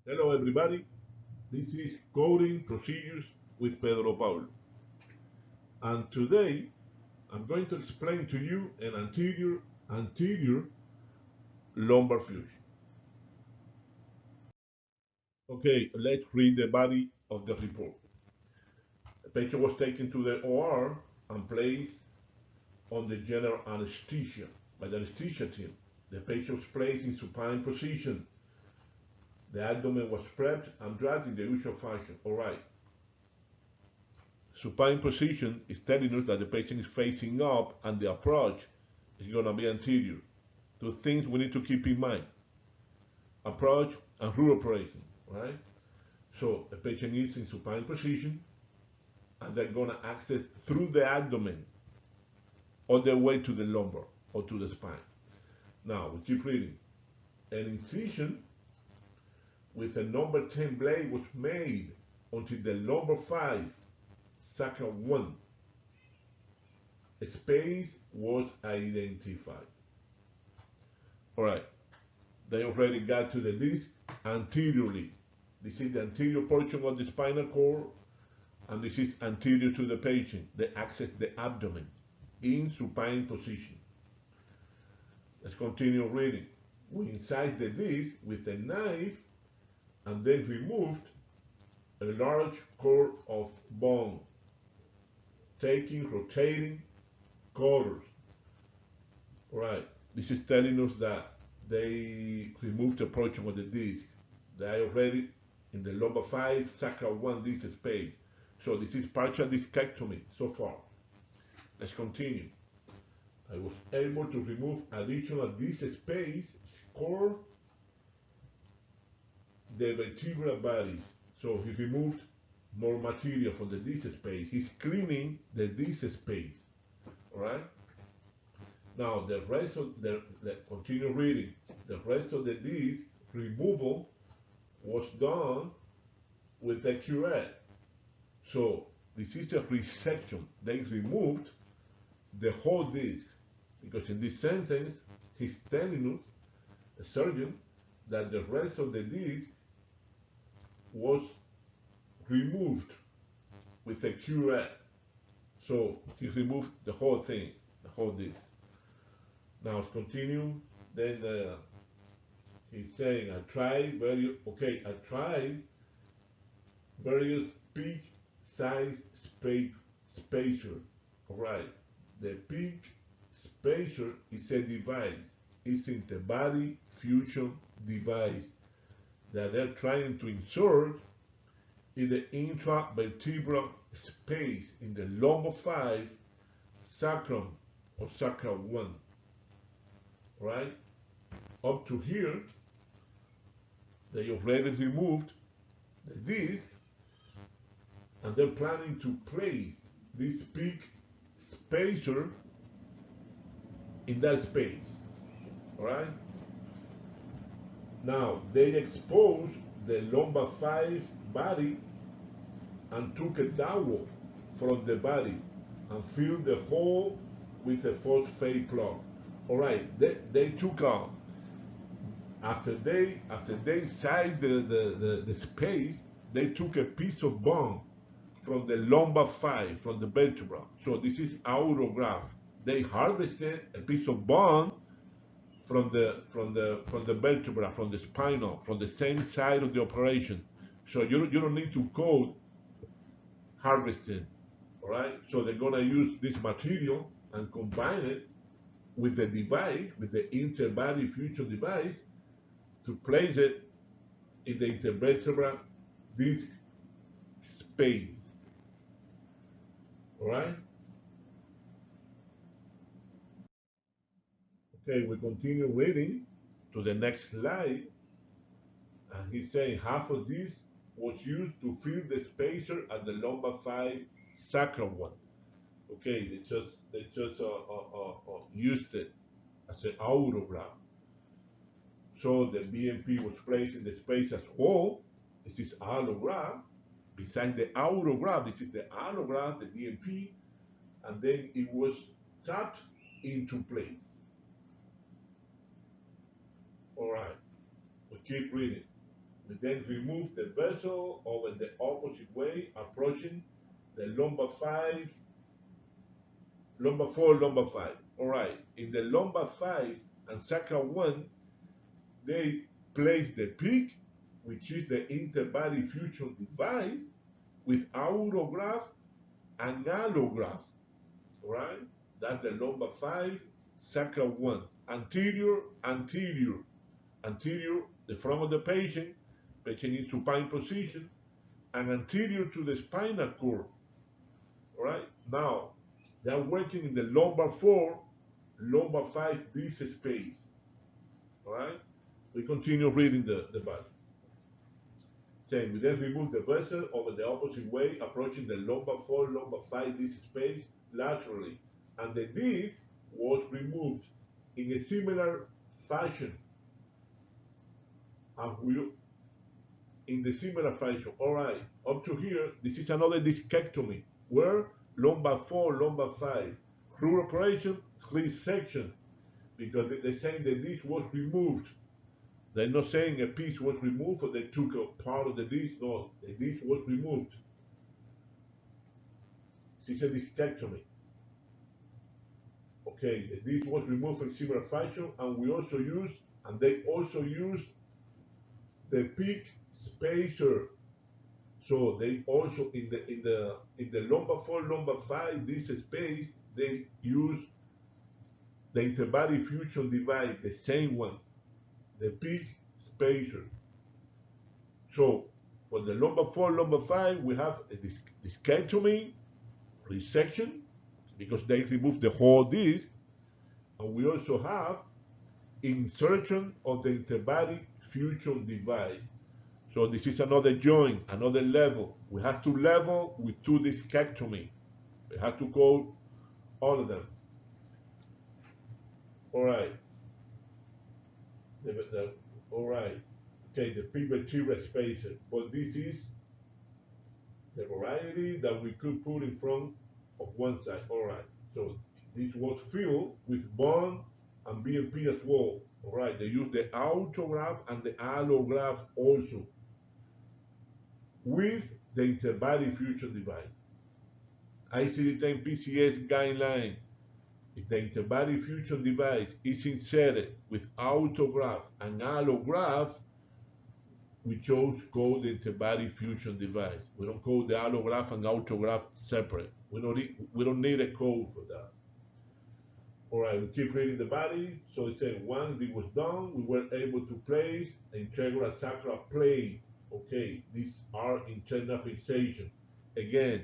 Hello everybody, this is Coding Procedures with Pedro Paulo. And today I'm going to explain to you an anterior lumbar fusion. Okay, let's read the body of the report. The patient was taken to the OR and placed on the general anesthesia by the anesthesia team. The patient was placed in supine position. The abdomen was prepped and dragged in the usual fashion. All right. Supine position is telling us that the patient is facing up and the approach is going to be anterior. Two things we need to keep in mind: approach and root operation, right? So the patient is in supine position and they're going to access through the abdomen all the way to the lumbar or to the spine. Now we keep reading. An incision with a number 10 blade was made until the lumbar 5 sacral 1 space was identified. All right, they already got to the disc anteriorly. This is the anterior portion of the spinal cord, and this is anterior to the patient. They access the abdomen in supine position. Let's continue reading. We incise the disc with a knife and then removed a large cord of bone, taking rotating quarters. All right, this is telling us that they removed the portion of the disc. They are already in the lumbar 5 sacral 1 disc space. So this is partial discectomy so far. Let's continue. I was able to remove additional disc space, score the vertebral bodies. So he removed more material from the disc space. He's cleaning the disc space. All right. Now the rest of continue reading. The rest of the disc removal was done with a curette. So this is a resection. They removed the whole disc because in this sentence he's telling us, a surgeon, that the rest of the disc was removed with a curette. So he removed the whole thing, the whole disc. Now let's continue. Then he's saying, I tried various peak size spacer. All right. The peak spacer is a device. It's an interbody fusion device that they're trying to insert in the intravertebral space in the lumbar 5 sacrum or sacral 1. Right? Up to here, they already removed the disc and they're planning to place this peak spacer in that space. All right? Now, they exposed the lumbar 5 body and took a dowel from the body and filled the hole with a phosphate plug. All right, they took after they sized the space, they took a piece of bone from the lumbar 5, from the vertebra. So this is autograft. They harvested a piece of bone from the vertebra, from the spinal, from the same side of the operation. So you don't need to code harvesting. All right. So they're gonna use this material and combine it with the device, with the interbody fusion device, to place it in the intervertebral disc space. All right. Okay, we continue reading to the next slide, and he's saying half of this was used to fill the spacer at the lumbar 5 sacral 1. Okay, they just used it as an autograft. So the BMP was placed in the space as whole. This is allograft. Besides the autograft, this is the allograft, the DMP, and then it was tapped into place. All right, we keep reading. We then remove the vessel over the opposite way, approaching the lumbar 5, lumbar 4, lumbar 5. All right, in the lumbar 5 and sacral 1, they place the peak, which is the interbody fusion device, with autograft and allograft. All right, that's the lumbar 5, sacral 1. Anterior, anterior. Anterior, the front of the patient in supine position, and anterior to the spinal cord. All right, now they are working in the lumbar 4, lumbar 5 disc space. All right, we continue reading the body. Saying we then remove the vessel over the opposite way, approaching the lumbar 4, lumbar 5 disc space laterally, and the disc was removed in a similar fashion. And we, in the similar fashion, all right, up to here, this is another discectomy, where lumbar 4, lumbar 5, through operation, resection, because they're saying that this was removed. They're not saying a piece was removed or they took a part of the disc. No, the disc was removed. This is a discectomy. Okay, the disc was removed in similar fashion, and we also use, and they also use the peak spacer. So they also in the lumbar 4, lumbar 5 disc space, they use the interbody fusion device, the same one, the peak spacer. So for the lumbar 4, lumbar 5, we have a discectomy, resection, because they remove the whole disc, and we also have insertion of the interbody fusion device. So this is another joint, another level. We have to level with 2 discectomy. We have to go all of them. All right. All right. Okay, the pre-vertebral spacer. But this is the variety that we could put in front of one side. All right. So this was filled with bone and BMP as well. All right. They use the autograft and the allograft also, with the interbody fusion device. ICD-10 PCS guideline. If the interbody fusion device is inserted with autograft and allograft, we chose call the interbody fusion device. We don't call the allograft and autograft separate. We don't need a code for that. All right, we keep reading the body. So it said once it was done, we were able to place the integral sacral plate. Okay, these are internal fixation. Again,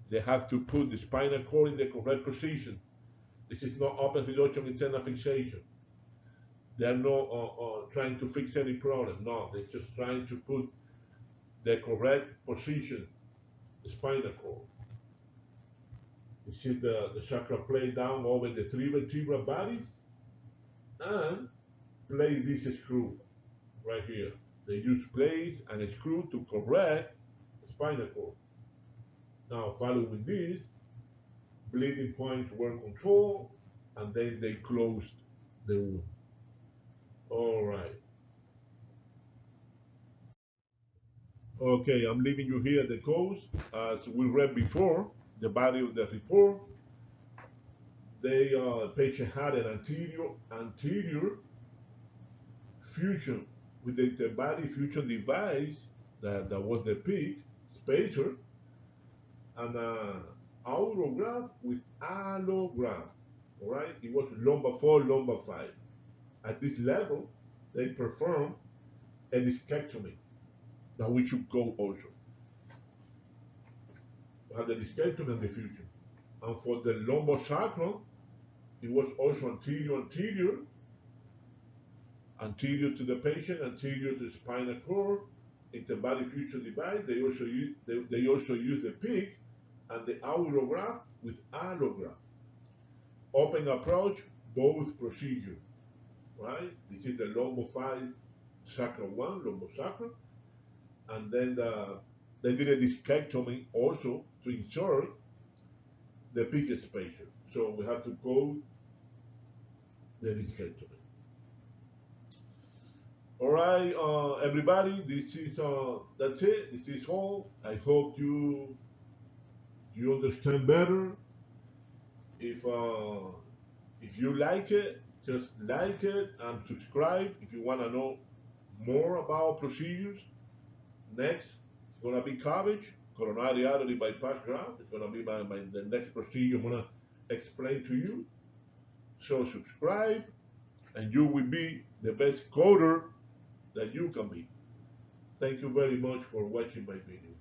they have to put the spinal cord in the correct position. This is not open reduction internal fixation. They're not trying to fix any problem. No, they're just trying to put the correct position, the spinal cord. This is the sacral plate down over the 3 vertebral bodies, and place this screw right here. They use plates and a screw to correct the spinal cord. Now, following this, bleeding points were controlled, and then they closed the wound. All right. Okay, I'm leaving you here the codes. As we read before, the body of the report, the patient had an anterior fusion with the interbody fusion device that was the peak spacer, and autograft with allograft. All right, it was lumbar 4, lumbar 5. At this level, they perform a discectomy that we should go also. We have the discectomy and the fusion. And for the lumbar sacral, it was also anterior to the patient, anterior to the spinal cord, interbody fusion device. They also use the peak and the autograft with allograft. Open approach, both procedures. Right? This is the lumbar 5 sacral 1, lumbar sacral, and then they did a discectomy also to insert the peak spacer. So we have to go the discectomy. All right, everybody, this is that's it. This is all. I hope you understand better. If uh, if you like it, just like it and subscribe. If you want to know more about procedures, next it's gonna be CABG, coronary artery bypass graft. It's gonna be the next procedure I'm gonna explain to you. So subscribe, and you will be the best coder that you can be. Thank you very much for watching my video.